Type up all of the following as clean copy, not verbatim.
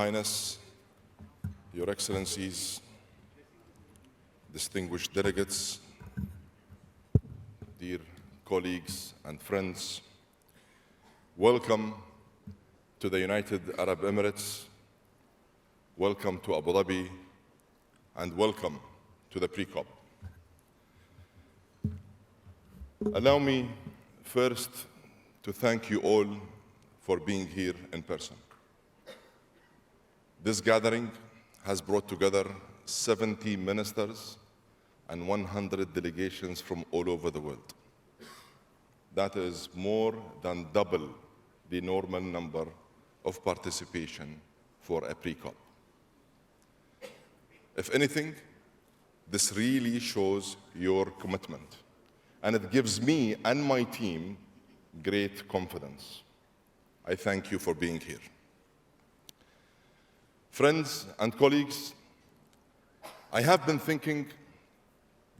Highness, Your Excellencies, distinguished delegates, dear colleagues and friends, welcome to the United Arab Emirates, welcome to Abu Dhabi, and welcome to the pre-COP. Allow me first to thank you all for being here in person. This gathering has brought together 70 ministers and 100 delegations from all over the world. That is more than double the normal number of participation for a pre-COP. If anything, this really shows your commitment, and it gives me and my team great confidence. I thank you for being here. Friends and colleagues, I have been thinking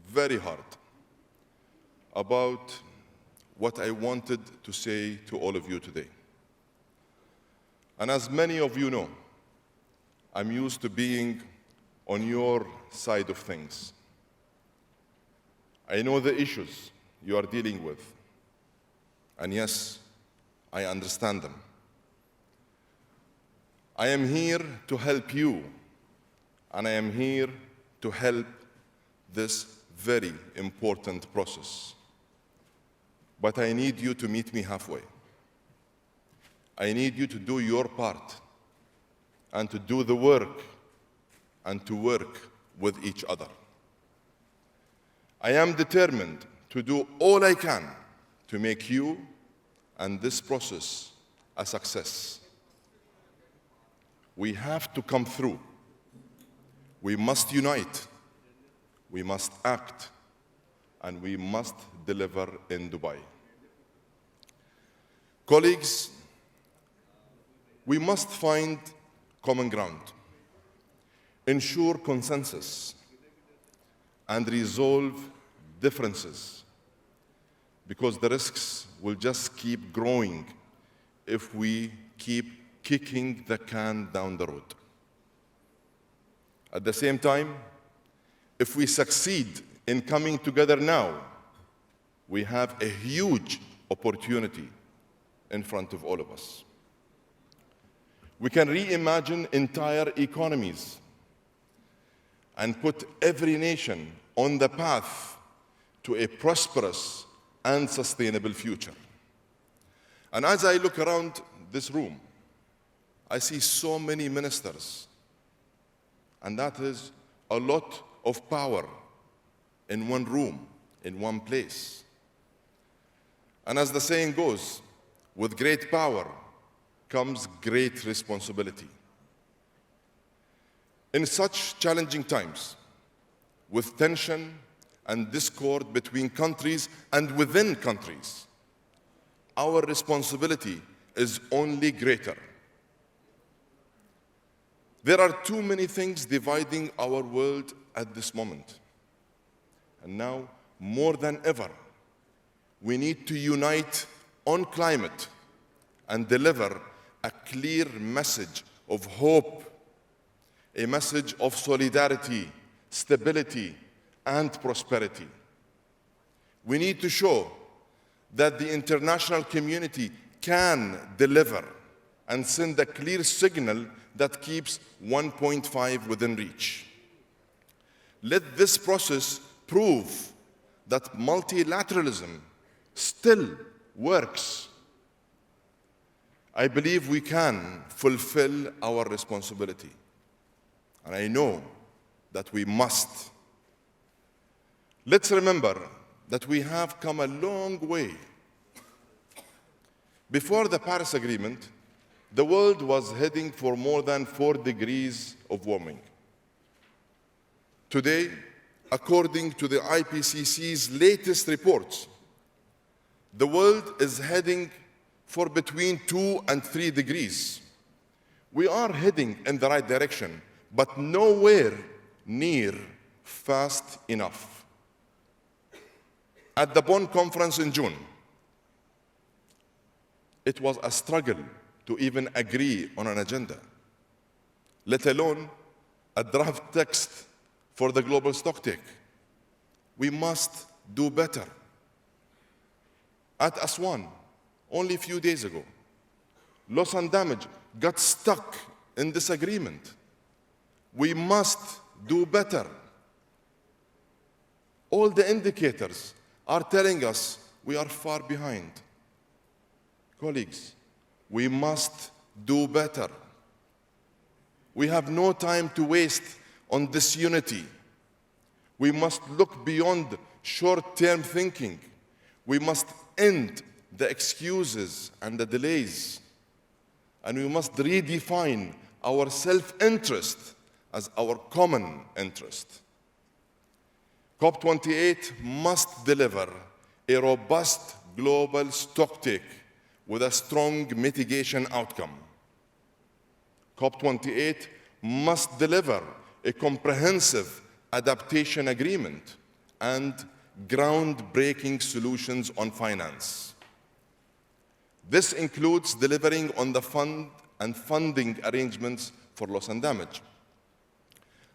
very hard about what I wanted to say to all of you today. And as many of you know, I'm used to being on your side of things. I know the issues you are dealing with. And yes, I understand them. I am here to help you, and I am here to help this very important process. But I need you to meet me halfway. I need you to do your part and to do the work and to work with each other. I am determined to do all I can to make you and this process a success. We have to come through. We must unite. We must act. And we must deliver in Dubai. Colleagues, we must find common ground, ensure consensus, and resolve differences, because the risks will just keep growing if we keep kicking the can down the road. At the same time, if we succeed in coming together now, we have a huge opportunity in front of all of us. We can reimagine entire economies and put every nation on the path to a prosperous and sustainable future. And as I look around this room, I see so many ministers, and that is a lot of power in one room, in one place. And as the saying goes, with great power comes great responsibility. In such challenging times, with tension and discord between countries and within countries, our responsibility is only greater. There are too many things dividing our world at this moment. And now, more than ever, we need to unite on climate and deliver a clear message of hope, a message of solidarity, stability, and prosperity. We need to show that the international community can deliver and send a clear signal that keeps 1.5 within reach. Let this process prove that multilateralism still works. I believe we can fulfill our responsibility, and I know that we must. Let's remember that we have come a long way. Before the Paris Agreement, the world was heading for more than 4 degrees of warming. Today, according to the IPCC's latest reports, the world is heading for between 2 and 3 degrees. We are heading in the right direction, but nowhere near fast enough. At the Bonn conference in June, it was a struggle to even agree on an agenda. let alone a draft text for the global stocktake. We must do better. At Aswan, only a few days ago, loss and damage got stuck in disagreement. We must do better. All the indicators are telling us we are far behind. Colleagues, we must do better. We have no time to waste on disunity. We must look beyond short-term thinking. We must end the excuses and the delays. And we must redefine our self-interest as our common interest. COP28 must deliver a robust global stocktake with a strong mitigation outcome. COP28 must deliver a comprehensive adaptation agreement and groundbreaking solutions on finance. This includes delivering on the fund and funding arrangements for loss and damage.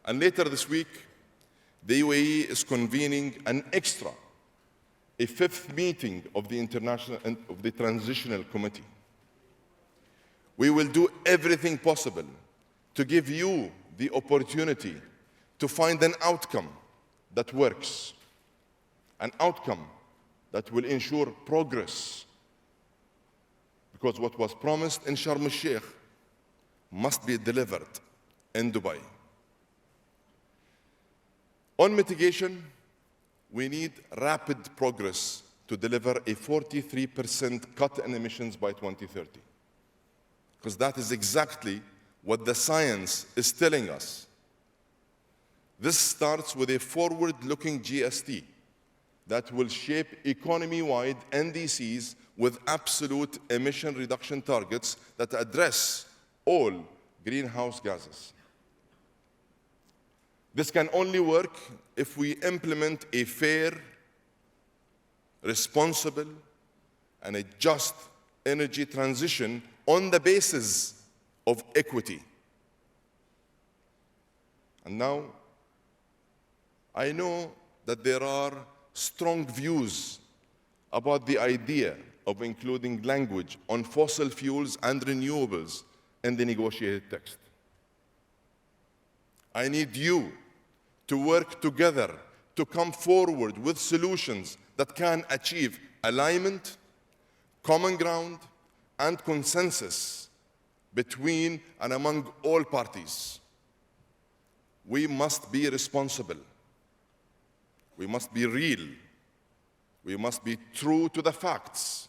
And later this week, the UAE is convening a fifth meeting of the Transitional Committee. We will do everything possible to give you the opportunity to find an outcome that works, an outcome that will ensure progress. Because what was promised in Sharm el-Sheikh must be delivered in Dubai. On mitigation, we need rapid progress to deliver a 43% cut in emissions by 2030. Because that is exactly what the science is telling us. This starts with a forward-looking GST that will shape economy-wide NDCs with absolute emission reduction targets that address all greenhouse gases. This can only work if we implement a fair, responsible, and a just energy transition on the basis of equity. And now, I know that there are strong views about the idea of including language on fossil fuels and renewables in the negotiated text. I need you to work together to come forward with solutions that can achieve alignment, common ground, and consensus between and among all parties. We must be responsible. We must be real. We must be true to the facts.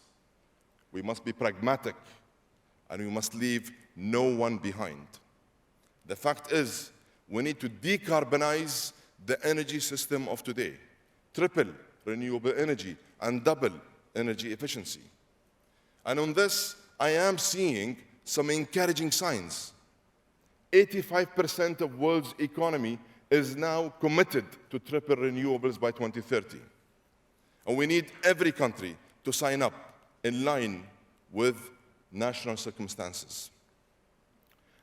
We must be pragmatic, and we must leave no one behind. The fact is, we need to decarbonize the energy system of today, triple renewable energy and double energy efficiency. And on this, I am seeing some encouraging signs. 85% of the world's economy is now committed to triple renewables by 2030. And we need every country to sign up in line with national circumstances.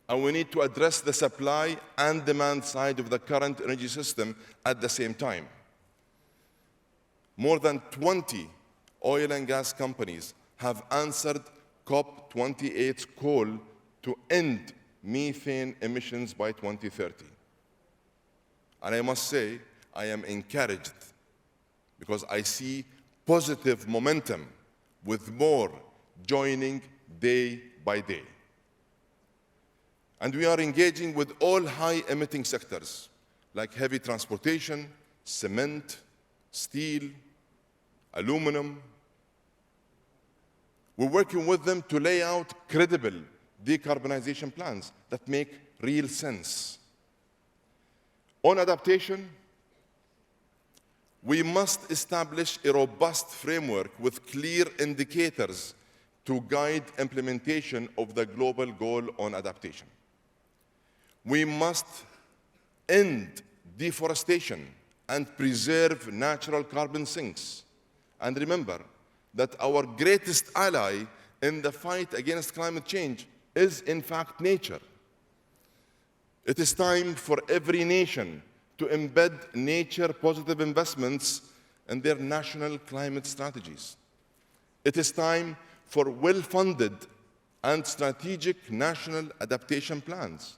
And we need to address the supply and demand side of the current energy system at the same time. More than 20 oil and gas companies have answered COP28's call to end methane emissions by 2030. And I must say, I am encouraged because I see positive momentum with more joining day by day. And we are engaging with all high-emitting sectors, like heavy transportation, cement, steel, aluminum. We're working with them to lay out credible decarbonization plans that make real sense. On adaptation, we must establish a robust framework with clear indicators to guide implementation of the global goal on adaptation. We must end deforestation and preserve natural carbon sinks. And remember that our greatest ally in the fight against climate change is, in fact, nature. It is time for every nation to embed nature-positive investments in their national climate strategies. It is time for well-funded and strategic national adaptation plans.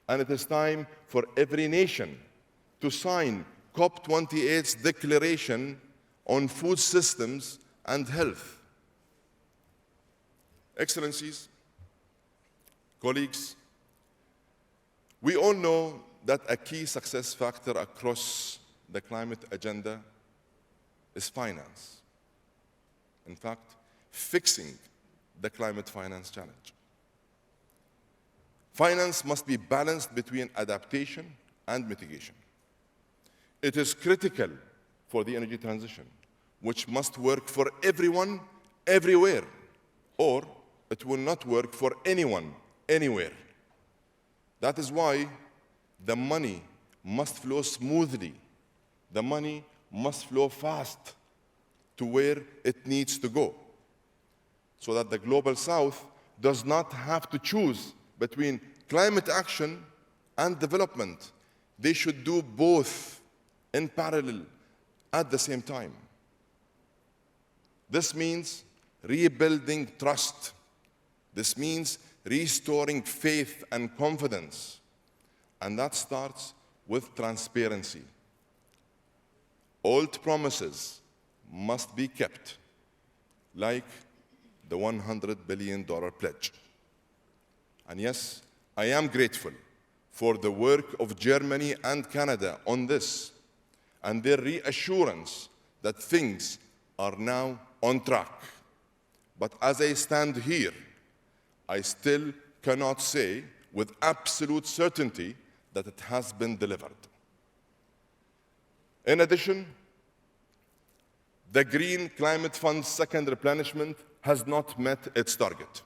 And it is time for every nation to sign COP28's declaration on food systems and health. Excellencies, colleagues, we all know that a key success factor across the climate agenda is finance. In fact, fixing the climate finance challenge. Finance must be balanced between adaptation and mitigation. It is critical for the energy transition, which must work for everyone, everywhere, or it will not work for anyone, anywhere. That is why the money must flow smoothly. The money must flow fast to where it needs to go, so that the Global South does not have to choose between climate action and development. They should do both in parallel at the same time. This means rebuilding trust. This means restoring faith and confidence. And that starts with transparency. Old promises must be kept, like the $100 billion pledge. And yes, I am grateful for the work of Germany and Canada on this, and their reassurance that things are now on track. But as I stand here, I still cannot say with absolute certainty that it has been delivered. In addition, the Green Climate Fund's second replenishment has not met its target.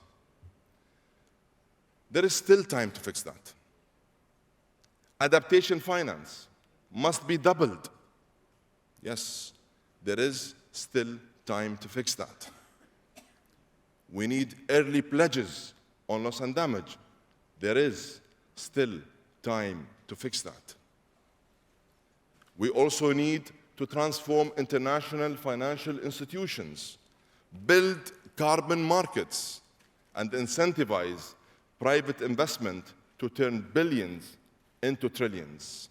There is still time to fix that. Adaptation finance must be doubled. Yes, there is still time to fix that. We need early pledges on loss and damage. There is still time to fix that. We also need to transform international financial institutions, build carbon markets, and incentivize private investment to turn billions into trillions.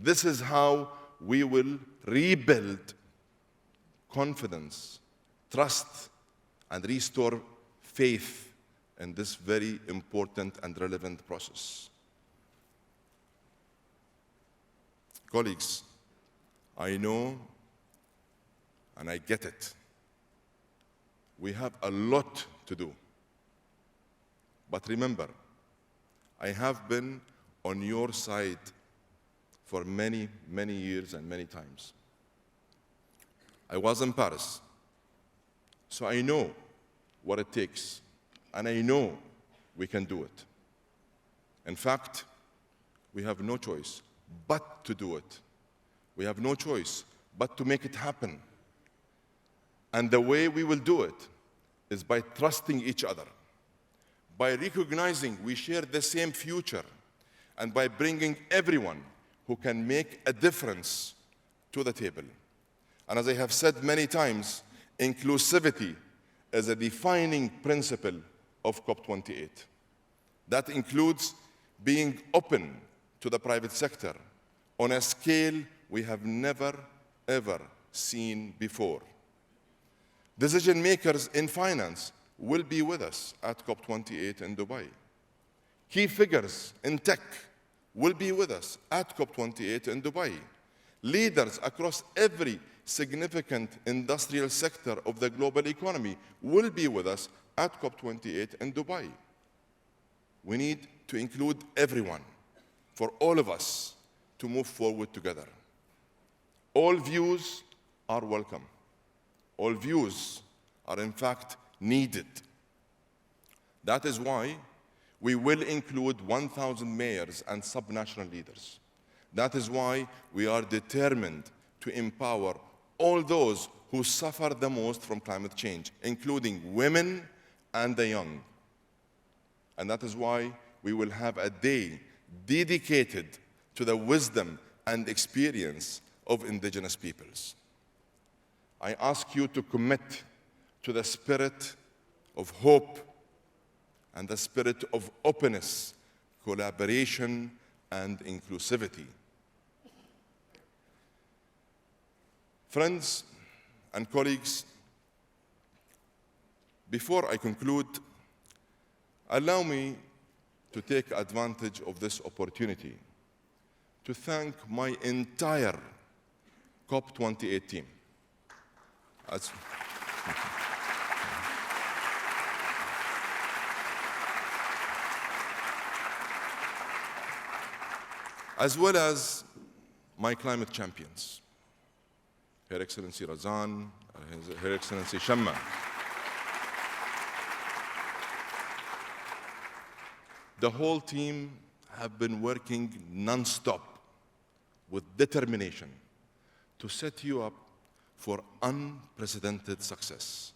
This is how we will rebuild confidence, trust, and restore faith in this very important and relevant process. Colleagues, I know and I get it. We have a lot to do. But remember, I have been on your side for many, many years and many times. I was in Paris, so I know what it takes, and I know we can do it. In fact, we have no choice but to do it. We have no choice but to make it happen. And the way we will do it is by trusting each other, by recognizing we share the same future, and by bringing everyone who can make a difference to the table. And as I have said many times, inclusivity is a defining principle of COP28. That includes being open to the private sector on a scale we have never, ever seen before. Decision makers in finance will be with us at COP28 in Dubai. Key figures in tech will be with us at COP28 in Dubai. Leaders across every significant industrial sector of the global economy will be with us at COP28 in Dubai. We need to include everyone, for all of us to move forward together. All views are welcome. All views are in fact needed. That is why we will include 1,000 mayors and subnational leaders. That is why we are determined to empower all those who suffer the most from climate change, including women and the young. And that is why we will have a day dedicated to the wisdom and experience of indigenous peoples. I ask you to commit to the spirit of hope and the spirit of openness, collaboration, and inclusivity. Friends and colleagues, before I conclude, allow me to take advantage of this opportunity to thank my entire COP28 team. As well as my climate champions, Her Excellency Razan, Her Excellency Shamma. The whole team have been working non-stop with determination to set you up for unprecedented success.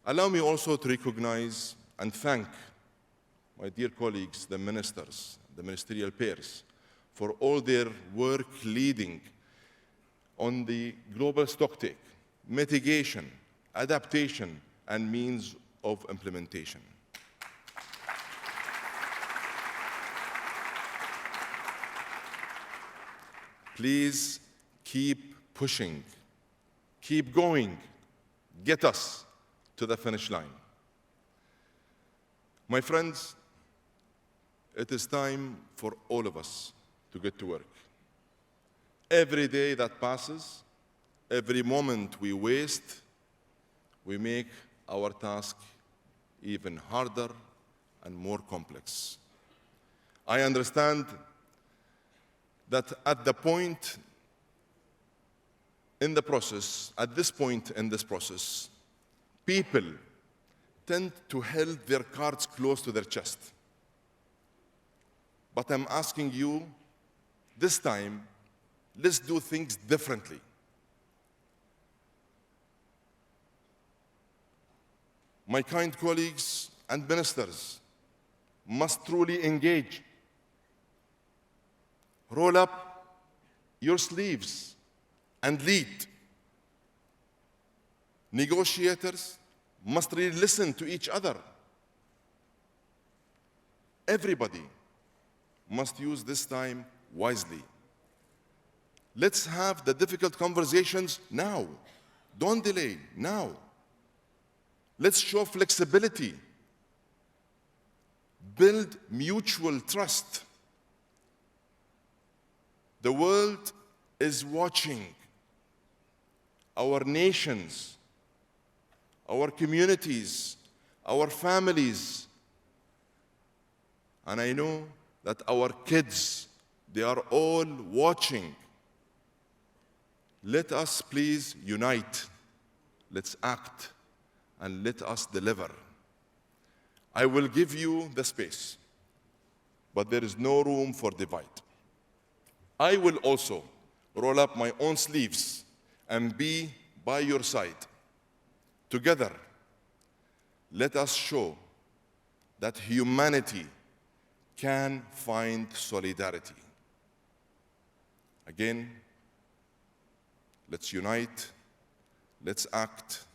Allow me also to recognize and thank my dear colleagues, the ministers, the ministerial pairs, for all their work leading on the global stocktake, mitigation, adaptation, and means of implementation. Please keep pushing, keep going, get us to the finish line. My friends, it is time for all of us to get to work. Every day that passes, every moment we waste, we make our task even harder and more complex. I understand that at this point in this process, people tend to hold their cards close to their chest. But I'm asking you, this time, let's do things differently. My kind colleagues and ministers must truly engage. Roll up your sleeves and lead. Negotiators must really listen to each other. Everybody must use this time wisely. Let's have the difficult conversations now. Don't delay, now. Let's show flexibility. Build mutual trust. The world is watching. Our nations, our communities, our families, and I know that our kids, they are all watching. Let us please unite. Let's act and let us deliver. I will give you the space, but there is no room for divide. I will also roll up my own sleeves and be by your side. Together, let us show that humanity can find solidarity. Again, let's unite, let's act,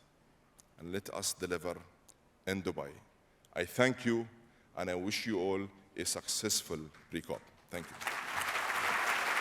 and let us deliver in Dubai. I thank you, and I wish you all a successful pre-COP. Thank you.